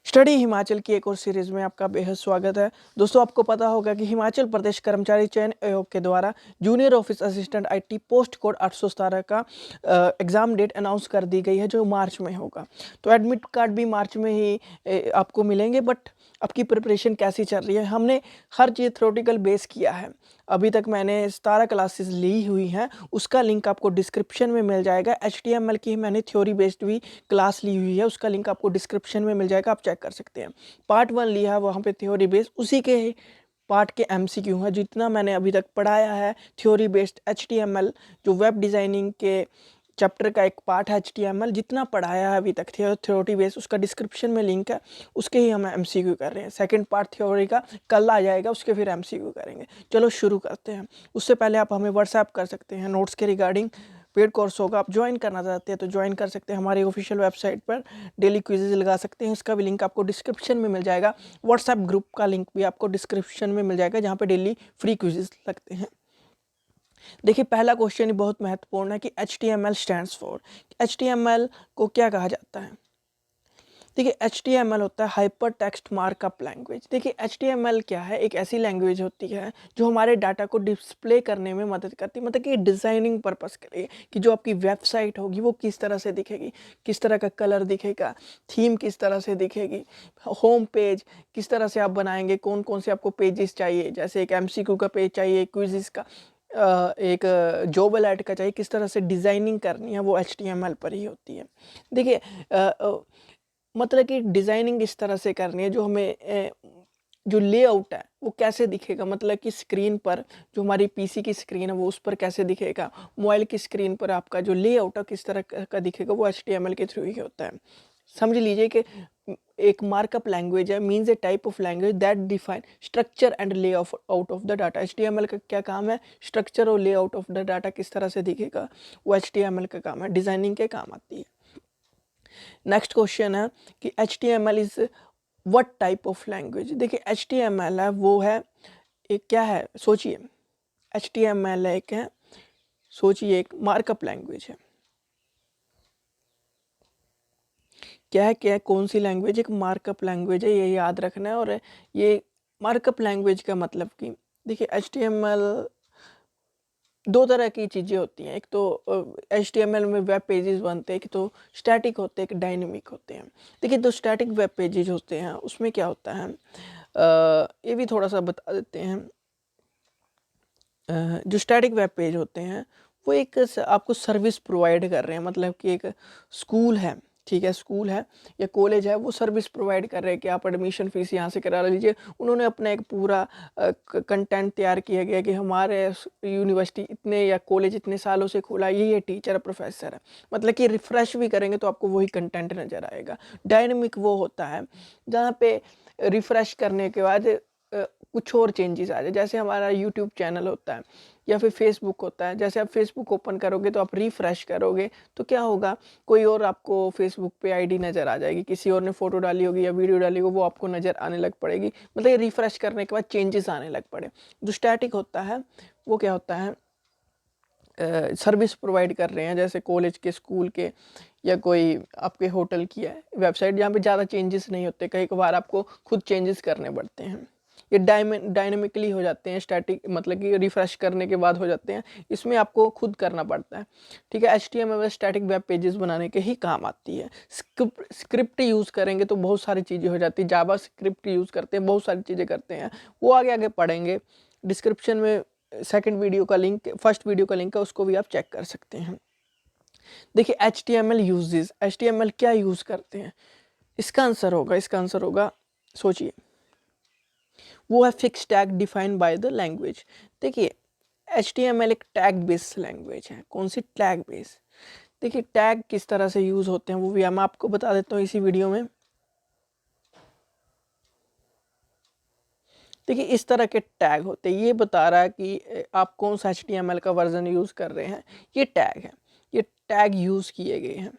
Study Himachal की एक और सीरीज़ में आपका बेहद स्वागत है। दोस्तों, आपको पता होगा कि हिमाचल प्रदेश कर्मचारी चयन आयोग के द्वारा junior office assistant IT post code 817 का एग्ज़ाम डेट अनाउंस कर दी गई है, जो मार्च में होगा। तो एडमिट कार्ड भी मार्च में ही आपको मिलेंगे। बट आपकी प्रिपरेशन कैसी चल रही है? हमने हर चीज़ थ्योरेटिकल बेस किया है। अभी तक मैंने 17 क्लासेस ली हुई हैं, उसका लिंक आपको डिस्क्रिप्शन में मिल जाएगा। एचटीएमएल की मैंने थ्योरी बेस्ड भी क्लास ली हुई है, उसका लिंक आपको डिस्क्रिप्शन में मिल जाएगा, आप चेक कर सकते हैं। पार्ट 1 लिया है वहाँ पे थ्योरी बेस्ड, उसी के पार्ट के एमसीक्यू हैं। जितना मैंने अभी तक पढ़ाया है थ्योरी बेस्ड एचटीएमएल, जो वेब डिज़ाइनिंग के चैप्टर का एक पार्ट है एचटीएमएल, जितना पढ़ाया है अभी तक थ्योरी बेस्ड, उसका डिस्क्रिप्शन में लिंक है, उसके ही हम एमसीक्यू कर रहे हैं। सेकंड पार्ट थ्योरी का कल आ जाएगा, उसके फिर एमसीक्यू करेंगे। चलो शुरू करते हैं। उससे पहले आप हमें व्हाट्सएप कर सकते हैं नोट्स के रिगार्डिंग। पेड कोर्स होगा, आप ज्वाइन करना चाहते हैं तो ज्वाइन कर सकते हैं। हमारी ऑफिशियल वेबसाइट पर डेली क्विजेज लगा सकते हैं, इसका भी लिंक आपको डिस्क्रिप्शन में मिल जाएगा। व्हाट्सएप ग्रुप का लिंक भी आपको डिस्क्रिप्शन में मिल जाएगा, जहाँ पे डेली फ्री क्विजेज लगते हैं। देखिए, पहला क्वेश्चन बहुत महत्वपूर्ण है कि HTML स्टैंड्स फॉर, HTML को क्या कहा जाता है? देखिए, HTML होता है हाइपर टेक्स्ट मार्कअप लैंग्वेज। देखिए, HTML क्या है? एक ऐसी लैंग्वेज होती है जो हमारे डाटा को डिस्प्ले करने में मदद करती है, मतलब कि डिज़ाइनिंग पर्पस के लिए, कि जो आपकी वेबसाइट होगी वो किस तरह से दिखेगी, किस तरह का कलर दिखेगा, थीम किस तरह से दिखेगी, होम पेज किस तरह से आप बनाएंगे, कौन कौन से आपको पेजेस चाहिए, जैसे एक MCQ का पेज चाहिए, क्विज़िस का, एक जॉब अलर्ट का चाहिए, किस तरह से डिज़ाइनिंग करनी है, वो HTML पर ही होती है। देखिए, मतलब कि डिज़ाइनिंग इस तरह से करनी है जो हमें जो लेआउट है वो कैसे दिखेगा, मतलब कि स्क्रीन पर, जो हमारी पीसी की स्क्रीन है वो उस पर कैसे दिखेगा, मोबाइल की स्क्रीन पर आपका जो लेआउट है किस तरह का दिखेगा, वो HTML के थ्रू ही होता है। समझ लीजिए कि एक मार्कअप लैंग्वेज है, means a type of language that define structure and layout of the data. HTML का क्या काम है? स्ट्रक्चर और लेआउट ऑफ द डाटा किस तरह से दिखेगा, वो HTML का काम है, डिज़ाइनिंग के काम आती है। नेक्स्ट क्वेश्चन है कि HTML is what type of language? देखिए, HTML है वो है एक, क्या है सोचिए, HTML एक है, सोचिए, एक मार्कअप लैंग्वेज है। क्या है, क्या है, कौन सी लैंग्वेज? एक मार्कअप लैंग्वेज है, ये याद रखना है। और ये मार्कअप लैंग्वेज का मतलब कि देखिए, HTML दो तरह की चीज़ें होती हैं। एक तो HTML में वेब पेजेस बनते हैं, एक तो स्टैटिक होते हैं, एक डायनेमिक होते हैं। देखिए, तो स्टैटिक वेब पेजेस होते हैं उसमें क्या होता है, ये भी थोड़ा सा बता देते हैं। जो स्टैटिक वेब पेज होते हैं वो एक आपको सर्विस प्रोवाइड कर रहे हैं, मतलब कि एक स्कूल है, ठीक है, स्कूल है या कॉलेज है, वो सर्विस प्रोवाइड कर रहे हैं कि आप एडमिशन फीस यहाँ से करा लीजिए। उन्होंने अपना एक पूरा कंटेंट तैयार किया गया कि हमारे यूनिवर्सिटी इतने या कॉलेज इतने सालों से खुला, ये टीचर प्रोफेसर है, मतलब कि रिफ़्रेश भी करेंगे तो आपको वही कंटेंट नज़र आएगा। डायनेमिक वो होता है जहाँ पे रिफ़्रेश करने के बाद कुछ और चेंजेस आ जाए, जैसे हमारा यूट्यूब चैनल होता है या फिर फेसबुक होता है। जैसे आप फेसबुक ओपन करोगे तो आप रिफ्रेश करोगे तो क्या होगा, कोई और आपको फेसबुक पे आईडी नज़र आ जाएगी, किसी और ने फोटो डाली होगी या वीडियो डाली होगी, वो आपको नज़र आने लग पड़ेगी, मतलब ये रिफ्रेश करने के बाद चेंजेस आने लग पड़े। जो स्टैटिक होता है वो क्या होता है, सर्विस प्रोवाइड कर रहे हैं, जैसे कॉलेज के, स्कूल के, या कोई आपके होटल की है वेबसाइट, जहाँ पे ज़्यादा चेंजेस नहीं होते, कई बार आपको खुद चेंजेस करने पड़ते हैं। ये डायनेमिकली हो जाते हैं, स्टैटिक मतलब कि रिफ़्रेश करने के बाद हो जाते हैं, इसमें आपको खुद करना पड़ता है, ठीक है। HTML स्टैटिक वेब पेजेस बनाने के ही काम आती है। स्क्रिप्ट यूज़ करेंगे तो बहुत सारी चीज़ें हो जाती है, जावा स्क्रिप्ट यूज़ करते हैं, बहुत सारी चीज़ें करते हैं, वो आगे आगे पढ़ेंगे। डिस्क्रिप्शन में सेकंड वीडियो का लिंक, फर्स्ट वीडियो का लिंक है, उसको भी आप चेक कर सकते हैं। देखिए, HTML यूजेस, HTML क्या यूज़ करते हैं? इसका आंसर होगा सोचिए, वो है fix tag defined by the language. देखिए, HTML एक टैग बेस्ड लैंग्वेज है। कौन सी? Tag based. देखिए, टैग किस तरह से यूज़ होते हैं वो भी मैं आपको बता देता हूँ इसी वीडियो में। देखिए, इस तरह के टैग होते हैं, ये बता रहा है कि आप कौन सा HTML का वर्जन यूज़ कर रहे हैं, ये टैग है, ये टैग यूज़ किए गए हैं,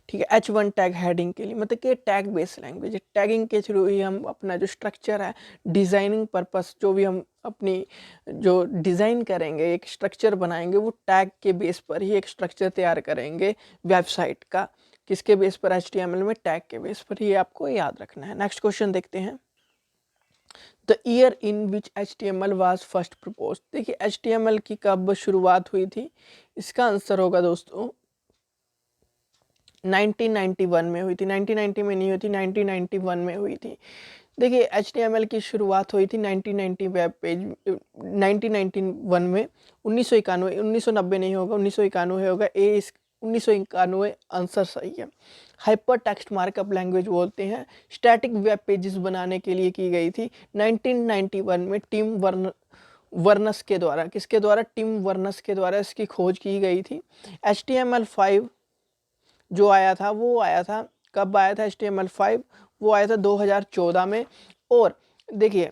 ठीक है। H1 टैग हेडिंग के लिए, मतलब कि टैग बेस्ड लैंग्वेज है। टैगिंग के थ्रू ही हम अपना जो स्ट्रक्चर है, डिज़ाइनिंग पर्पस, जो भी हम अपनी जो डिज़ाइन करेंगे, एक स्ट्रक्चर बनाएंगे, वो टैग के बेस पर ही एक स्ट्रक्चर तैयार करेंगे वेबसाइट का, किसके बेस पर, HTML में टैग के बेस पर, ये आपको याद रखना है। नेक्स्ट क्वेश्चन देखते हैं, the year in which HTML was first propose. देखिए HTML की कब शुरुआत हुई थी, इसका आंसर होगा दोस्तों 1991 में हुई थी। 1990 में नहीं हुई थी, 1991 में हुई थी। देखिए HTML की शुरुआत हुई थी 1990 वेब पेज 1991 में। 1991, 1990 नहीं होगा, 1991 होगा। ए इस 1991 आंसर सही है। हाइपर टेक्स्ट मार्कअप लैंग्वेज बोलते हैं, स्टैटिक वेब पेजेस बनाने के लिए की गई थी 1991 में टिम वर्नस के द्वारा। किसके द्वारा? टिम वर्नस के द्वारा इसकी खोज की गई थी। HTML5 जो आया था वो आया था, कब आया था HTML5? वो आया था 2014 में। और देखिए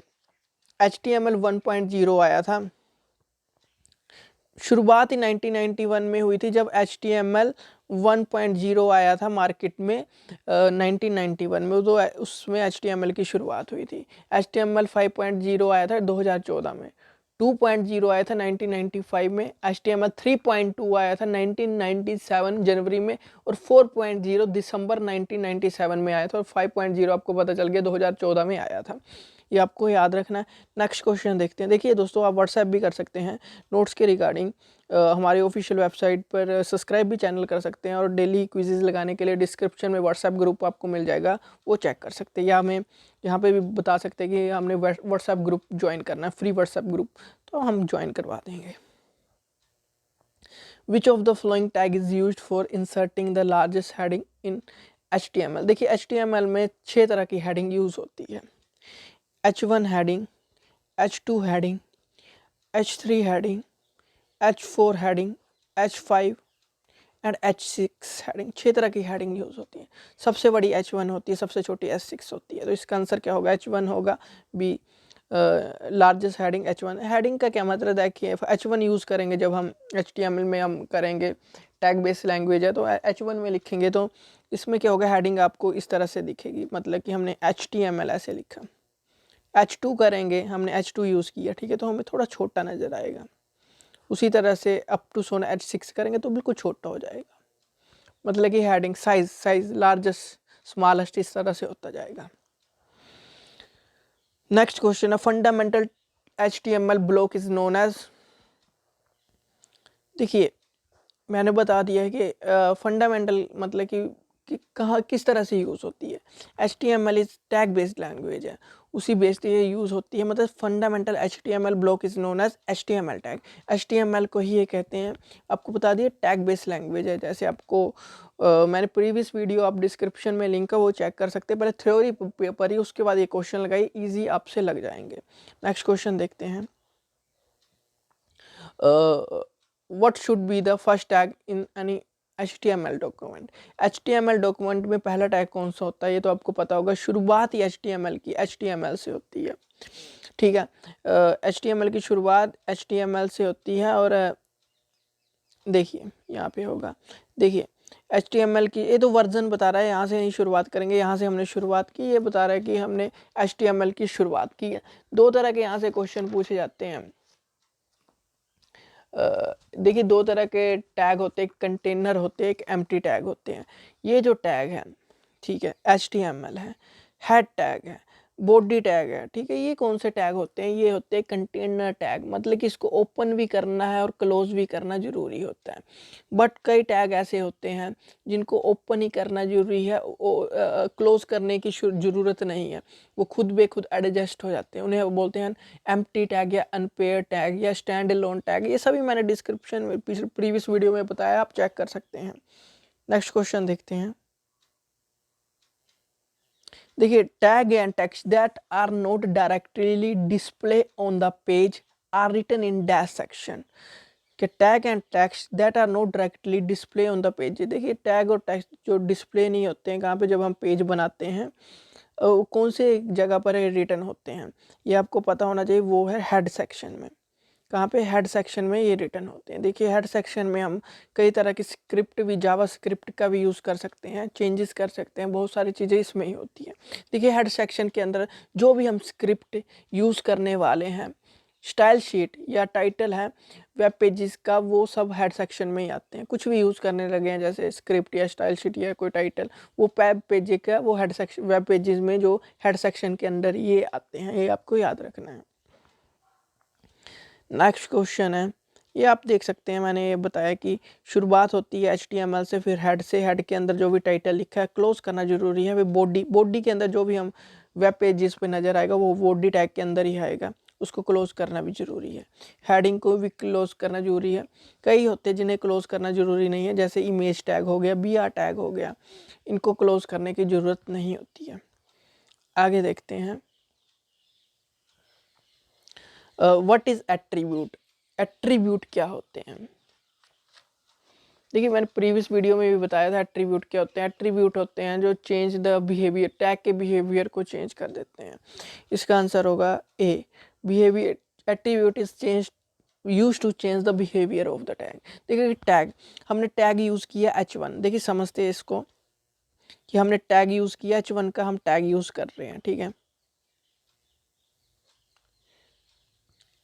HTML 1.0 आया था, शुरुआत ही 1991 में हुई थी जब HTML 1.0 आया था मार्केट में 1991 में, तो उसमें HTML की शुरुआत हुई थी। HTML 5.0 आया था 2014 में, 2.0 आया था 1995 में, HTML 3.2 आया था 1997 जनवरी में, और 4.0 दिसंबर 1997 में आया था, और 5.0 आपको पता चल गया 2014 में आया था। ये आपको याद रखना है। नेक्स्ट क्वेश्चन देखते हैं। देखिए दोस्तों, आप व्हाट्सएप भी कर सकते हैं नोट्स के रिगार्डिंग, हमारे ऑफिशियल वेबसाइट पर सब्सक्राइब भी चैनल कर सकते हैं, और डेली क्विजेज लगाने के लिए डिस्क्रिप्शन में व्हाट्सएप ग्रुप आपको मिल जाएगा, वो चेक कर सकते हैं। या हमें यहाँ पे भी बता सकते हैं कि हमने व्हाट्सएप ग्रुप ज्वाइन करना है, फ्री व्हाट्सएप ग्रुप, तो हम ज्वाइन करवा देंगे। Which of the following tag is used for inserting the largest heading in HTML? देखिए HTML में 6 तरह की हेडिंग यूज होती है। H1 heading, H2 heading, H3 heading, H4 heading, H5 and H6 heading. 6 तरह की हेडिंग यूज होती है। सबसे बड़ी H1 होती है, सबसे छोटी H6 होती है। तो इसका आंसर क्या होगा? H1 होगा, B largest heading H1। Heading का क्या मतलब है कि H1 यूज़ करेंगे जब हम HTML में हम करेंगे, टैग बेस्ड लैंग्वेज है तो H1 में लिखेंगे, तो इसमें क्या होगा, हेडिंग आपको इस तरह से दिखेगी, मतलब कि हमने HTML ऐसे लिखा। H2 करेंगे, हमने H2 यूज़ किया, ठीक है, तो हमें थोड़ा छोटा नज़र आएगा। उसी तरह से अप टू सोना H6 करेंगे तो बिल्कुल छोटा हो जाएगा, मतलब कि हेडिंग साइज लार्जेस्ट स्मॉलेस्ट इस तरह से होता जाएगा। नेक्स्ट क्वेश्चन है, fundamental HTML block is known as. देखिए मैंने बता दिया है कि फंडामेंटल मतलब कि कहाँ किस तरह से यूज़ होती है। HTML is tag based language है, उसी बेस्ड ये यूज़ होती है। मतलब fundamental HTML block is known as HTML tag. HTML को ही ये कहते हैं, आपको बता दिए टैग बेस्ड लैंग्वेज है। जैसे आपको मैंने प्रीवियस वीडियो आप डिस्क्रिप्शन में लिंक है वो चेक कर सकते हैं। पहले थ्योरी पेपर ही, उसके बाद ये क्वेश्चन लगाई, ईजी आपसे लग जाएंगे। नेक्स्ट क्वेश्चन देखते हैं, what should be the first tag in any HTML document. HTML document में पहला टैग कौन सा होता है, ये तो आपको पता होगा। शुरुआत ही HTML की HTML से होती है, ठीक है। HTML की शुरुआत HTML से होती है। और देखिए यहाँ पे होगा, देखिए HTML की, ये तो वर्जन बता रहा है, यहाँ से नहीं शुरुआत करेंगे, यहाँ से हमने शुरुआत की, ये बता रहा है कि हमने HTML की शुरुआत की है। 2 तरह के यहाँ से क्वेश्चन पूछे जाते हैं। देखिए 2 तरह के टैग होते हैं, एक कंटेनर होते हैं, एक एम्प्टी टैग होते हैं। ये जो टैग है, ठीक है, HTML है, हेड टैग है, बॉडी टैग है, ठीक है, ये कौन से टैग होते हैं? ये होते हैं कंटेनर टैग। मतलब कि इसको ओपन भी करना है और क्लोज भी करना ज़रूरी होता है। बट कई टैग ऐसे होते हैं जिनको ओपन ही करना ज़रूरी है, क्लोज करने की ज़रूरत नहीं है, वो खुद बे खुद एडजस्ट हो जाते हैं। उन्हें बोलते हैं एम्प्टी टैग या अनपेयर टैग या स्टैंड अलोन टैग। ये सभी मैंने डिस्क्रिप्शन में प्रीवियस वीडियो में बताया, आप चेक कर सकते हैं। नेक्स्ट क्वेश्चन देखते हैं, देखिए tag and text that are not directly display on the page are written in dash section. कि tag and text that are not directly display on the page. देखिए टैग और text जो display नहीं होते हैं कहाँ पे, जब हम पेज बनाते हैं कौन से जगह पर रिटर्न होते हैं, ये आपको पता होना चाहिए। वो है हेड सेक्शन में। कहाँ पे? हेड सेक्शन में ये रिटर्न होते हैं। देखिए हेड सेक्शन में हम कई तरह की स्क्रिप्ट भी, जावा स्क्रिप्ट का भी यूज़ कर सकते हैं, चेंजेस कर सकते हैं, बहुत सारी चीज़ें इसमें ही होती हैं। देखिए हेड सेक्शन के अंदर जो भी हम स्क्रिप्ट यूज़ करने वाले हैं, स्टाइल शीट या टाइटल है वेब पेजेस का, वो सब हेड सेक्शन में ही आते हैं। कुछ भी यूज़ करने लगे हैं जैसे स्क्रिप्ट या स्टाइल शीट या कोई टाइटल, वो वेब पेज का वो हेड सेक्शन, वेब पेजेस में जो हेड सेक्शन के अंदर ये आते हैं, ये आपको याद रखना है। नेक्स्ट क्वेश्चन है, ये आप देख सकते हैं, मैंने ये बताया कि शुरुआत होती है HTML से, फिर हेड से, हेड के अंदर जो भी टाइटल लिखा है क्लोज करना जरूरी है। फिर बॉडी के अंदर जो भी हम वेब पेजेस पे नज़र आएगा वो बॉडी टैग के अंदर ही आएगा, उसको क्लोज करना भी ज़रूरी है। हेडिंग को भी क्लोज करना जरूरी है। कई होते हैं जिन्हें क्लोज करना ज़रूरी नहीं है, जैसे इमेज टैग हो गया, BR टैग हो गया, इनको क्लोज करने की ज़रूरत नहीं होती है। आगे देखते हैं, व्हाट इज़ एट्रीब्यूट। एट्रीब्यूट क्या होते हैं? देखिए मैंने प्रीवियस वीडियो में भी बताया था एट्रीब्यूट क्या होते हैं। एट्रीब्यूट होते हैं जो चेंज द बिहेवियर, टैग के बिहेवियर को चेंज कर देते हैं। इसका आंसर होगा A, behaviour. Attribute is change use to change the behaviour of the tag. देखिए टैग, हमने टैग यूज़ किया H1, देखिए समझते हैं इसको कि हमने टैग यूज़ किया H1 का, हम टैग यूज़ कर रहे हैं, ठीक है।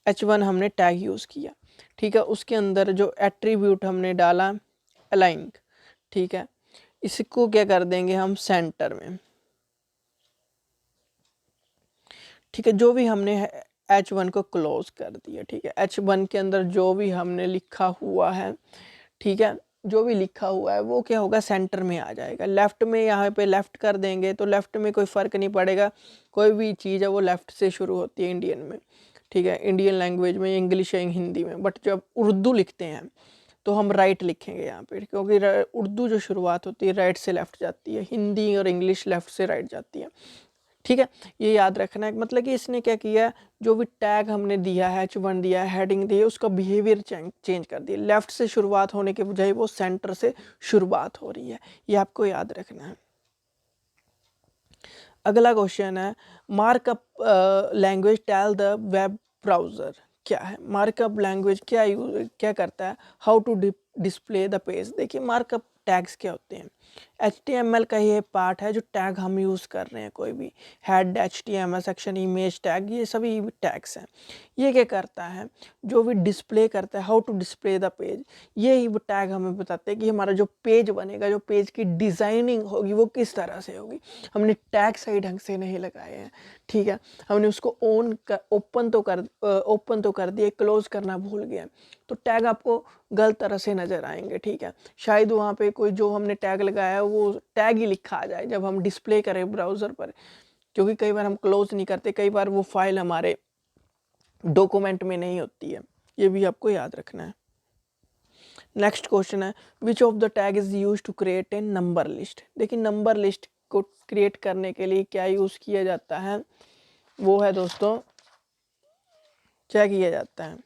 H1 हमने टैग यूज़ किया, ठीक है। उसके अंदर जो एट्रीब्यूट हमने डाला अलाइन, ठीक है, इसको क्या कर देंगे हम सेंटर में, ठीक है। जो भी हमने H1 को क्लोज कर दिया, ठीक है। H1 के अंदर जो भी हमने लिखा हुआ है, ठीक है, जो भी लिखा हुआ है वो क्या होगा, सेंटर में आ जाएगा। लेफ्ट में यहाँ पे लेफ्ट कर देंगे तो लेफ्ट में कोई फ़र्क नहीं पड़ेगा, कोई भी चीज़ है वो लेफ्ट से शुरू होती है इंडियन में, ठीक है, इंडियन लैंग्वेज में, इंग्लिश या हिंदी में। बट जब उर्दू लिखते हैं तो हम राइट लिखेंगे यहाँ पे, क्योंकि उर्दू जो शुरुआत होती है राइट से लेफ्ट जाती है, हिंदी और इंग्लिश लेफ्ट से राइट जाती है, ठीक है। ये याद रखना है। मतलब कि इसने क्या किया, जो भी टैग हमने दिया है, H1 दिया है, हेडिंग दी है, उसका बिहेवियर चेंज कर दिया। लेफ्ट से शुरुआत होने के बजाय वो सेंटर से शुरुआत हो रही है, ये आपको याद रखना है। अगला क्वेश्चन है, markup language tell the web browser क्या है। मार्कअप लैंग्वेज क्या करता है, how to display the page. देखिए मार्कअप टैग्स क्या होते हैं, HTML का ये पार्ट है जो टैग हम यूज़ कर रहे हैं, कोई भी head, HTML section, image tag, ये सभी टैग्स हैं। ये क्या करता है, जो भी डिस्प्ले करता है, how to display the page, ये ही वो टैग हमें बताते हैं कि हमारा जो पेज बनेगा, जो पेज की डिज़ाइनिंग होगी वो किस तरह से होगी। हमने टैग सही ढंग से नहीं लगाए हैं, ठीक है, हमने उसको ओपन तो कर दिए, क्लोज करना भूल गए, तो टैग आपको गलत तरह से नज़र आएंगे, ठीक है। शायद वहाँ पे कोई जो हमने टैग लगाया है वो टैग ही लिखा आ जाए जब हम डिस्प्ले करें ब्राउज़र पर, क्योंकि कई बार हम क्लोज नहीं करते, कई बार वो फाइल हमारे डॉक्यूमेंट में नहीं होती है, ये भी आपको याद रखना है। नेक्स्ट क्वेश्चन है, which of the tag is use to create a number list. देखिए नंबर लिस्ट को क्रिएट करने के लिए क्या यूज़ किया जाता है, वो है दोस्तों, क्या किया जाता है,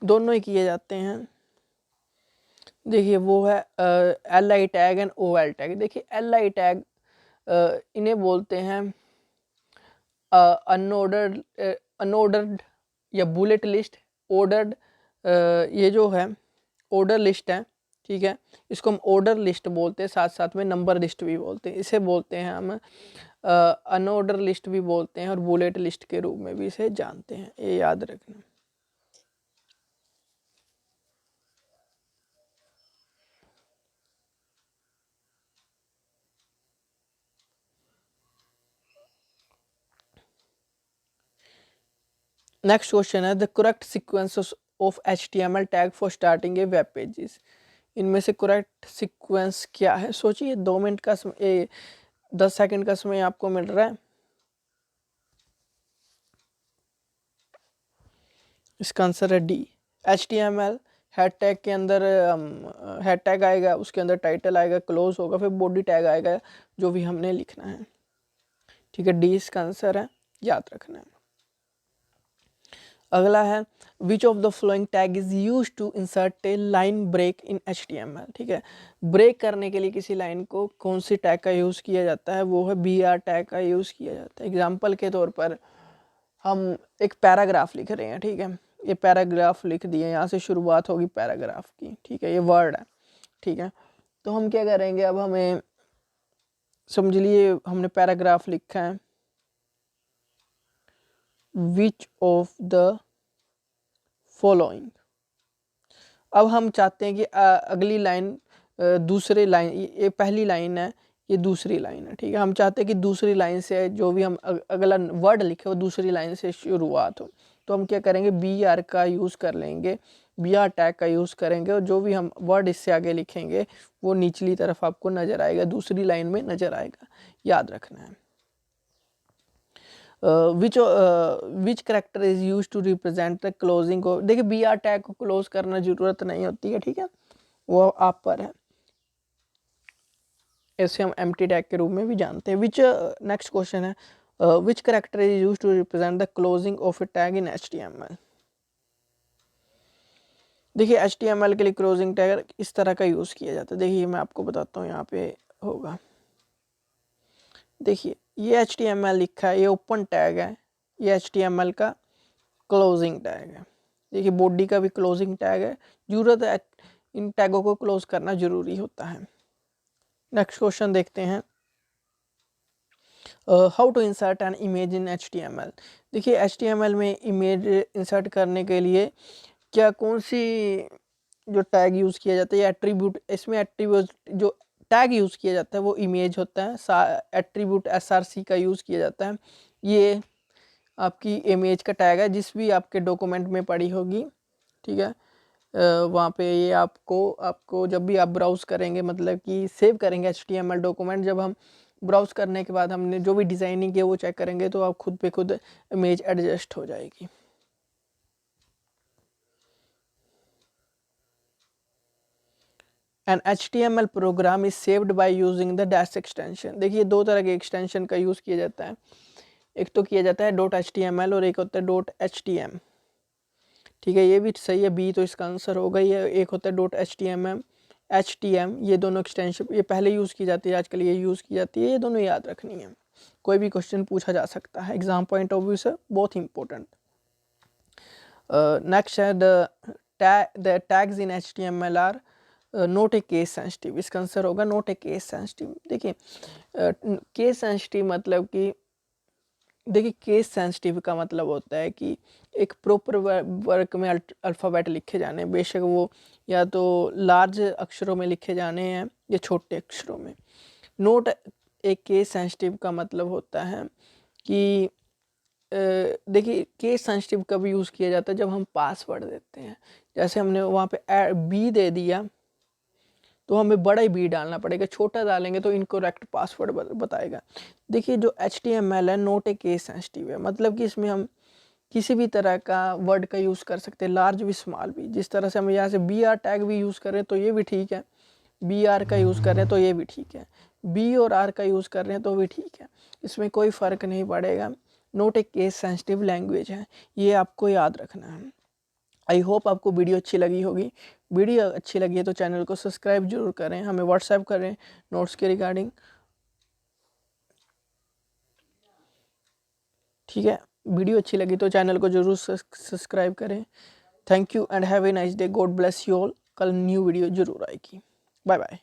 दोनों ही किए जाते हैं। देखिए वो है LI tag and OL tag. देखिए LI टैग इन्हें बोलते हैं अनऑर्डर्ड या बुलेट लिस्ट, ऑर्डर्ड, ये जो है ऑर्डर लिस्ट है, ठीक है, इसको हम ऑर्डर लिस्ट बोलते हैं, साथ साथ में नंबर लिस्ट भी बोलते हैं। इसे बोलते हैं हम अनऑर्डर लिस्ट भी बोलते हैं और बुलेट लिस्ट के रूप में भी इसे जानते हैं, ये याद रखना। नेक्स्ट क्वेश्चन है, the correct sequence of HTML tag for starting A web pages. इनमें से करेक्ट सीक्वेंस क्या है, सोचिए। 2 मिनट का समय, 10 सेकंड का समय आपको मिल रहा है। इसका आंसर है डी, HTML हेड टैग के अंदर हेड टैग आएगा, उसके अंदर टाइटल आएगा, क्लोज होगा, फिर बॉडी टैग आएगा जो भी हमने लिखना है, ठीक है। डी इसका आंसर है, याद रखना है। अगला है, which of the flowing tag is use to insert a line break in HTML, ठीक है। ब्रेक करने के लिए किसी लाइन को कौन सी टैग का यूज़ किया जाता है, वो है BR टैग का यूज़ किया जाता है। एग्जाम्पल के तौर पर हम एक पैराग्राफ लिख रहे हैं, ठीक है, ये पैराग्राफ लिख दिए, यहाँ से शुरुआत होगी पैराग्राफ की, ठीक है, ये वर्ड है, ठीक है। तो हम क्या करेंगे, अब हमें समझ लिए हमने पैराग्राफ लिखा है, विच ऑफ द फॉलोइंग। अब हम चाहते हैं कि अगली लाइन दूसरे लाइन, ये पहली लाइन है, ये दूसरी लाइन है, ठीक है। हम चाहते हैं कि दूसरी लाइन से जो भी हम अगला वर्ड लिखे वो दूसरी लाइन से शुरुआत हो। तो हम क्या करेंगे, बी आर का यूज़ कर लेंगे, बी आर टैग का यूज़ करेंगे, और जो भी हम वर्ड इससे आगे लिखेंगे वो निचली तरफ आपको नज़र आएगा, दूसरी लाइन में नज़र आएगा, याद रखना है। Which character is use to represent the closing को, देखिए बी आर टैग को क्लोज करना जरूरत नहीं होती है, ठीक है, वो आप पर है, ऐसे हम एम्प्टी टैग के रूप में भी जानते हैं। विच नेक्स्ट क्वेश्चन है, which character is use to represent the closing of a tag in HTML। देखिए HTML के लिए क्लोजिंग टैग इस तरह का यूज़ किया जाता है। देखिए मैं आपको बताता हूँ, यहाँ पे होगा, देखिए ये HTML लिखा है, ये ओपन टैग है, ये HTML का क्लोजिंग टैग है। देखिए बॉडी का भी क्लोजिंग टैग है, जरूरत है इन टैगों को क्लोज करना जरूरी होता है। नेक्स्ट क्वेश्चन देखते हैं, how to insert an image in HTML। देखिए HTML में इमेज इंसर्ट करने के लिए क्या कौन सी जो टैग यूज़ किया जाता है, या एट्रीब्यूट, इसमें एट्रीब्यूट जो टैग यूज़ किया जाता है वो इमेज होता है, एट्रीब्यूट SRC का यूज़ किया जाता है। ये आपकी इमेज का टैग है, जिस भी आपके डॉक्यूमेंट में पड़ी होगी, ठीक है, वहाँ पे ये आपको जब भी आप ब्राउज़ करेंगे, मतलब कि सेव करेंगे HTML डॉक्यूमेंट, जब हम ब्राउज़ करने के बाद हमने जो भी डिज़ाइनिंग किया वो चेक करेंगे, तो आप खुद पे खुद इमेज एडजस्ट हो जाएगी। An HTML program is saved by using the dash extension. देखिए दो तरह के एक्सटेंशन का यूज़ किया जाता है, एक तो किया जाता है .html और एक होता है .htm, ठीक है, ये भी सही है, बी तो इसका आंसर होगा। ये एक होता है .htm, ये दोनों एक्सटेंशन ये पहले यूज़ की जाती है, आजकल ये यूज़ की जाती है, ये दोनों याद रखनी है, कोई भी क्वेश्चन पूछा जा सकता है एग्जाम पॉइंट ऑफ व्यू से, बहुत इंपॉर्टेंट। नेक्स्ट है the tags in HTML are not a case sensitive, इसका आंसर होगा नोट ए केस सेंसिटिव। देखिए केस सेंसिटिव मतलब कि, देखिए केस सेंसिटिव का मतलब होता है कि एक प्रॉपर वर्क में अल्फ़ाबेट लिखे जाने, बेशक वो या तो लार्ज अक्षरों में लिखे जाने हैं या छोटे अक्षरों में। नोट एक केस सेंसिटिव का मतलब होता है कि देखिए केस सेंसिटिव कब यूज़ किया जाता है, जब हम पासवर्ड देते हैं, जैसे हमने वहाँ पे बी दे दिया तो हमें बड़ा ही बी डालना पड़ेगा, छोटा डालेंगे तो इनकरेक्ट पासवर्ड बताएगा। देखिए जो HTML है नोट ए केस सेंसिटिव है, मतलब कि इसमें हम किसी भी तरह का वर्ड का यूज़ कर सकते हैं, लार्ज भी स्मॉल भी। जिस तरह से हम यहाँ से BR टैग भी यूज़ करें तो ये भी ठीक है, BR का यूज़ कर रहे हैं तो ये भी ठीक है, B और R का यूज़ कर रहे हैं तो भी ठीक है, इसमें कोई फ़र्क नहीं पड़ेगा। Note a case sensitive language है, ये आपको याद रखना है। आई होप आपको वीडियो अच्छी लगी होगी। वीडियो अच्छी लगी है तो चैनल को सब्सक्राइब जरूर करें, हमें व्हाट्सएप करें नोट्स के रिगार्डिंग, ठीक है। वीडियो अच्छी लगी तो चैनल को जरूर सब्सक्राइब करें। Thank you and have a nice day, God bless you all. कल न्यू वीडियो जरूर आएगी। Bye bye.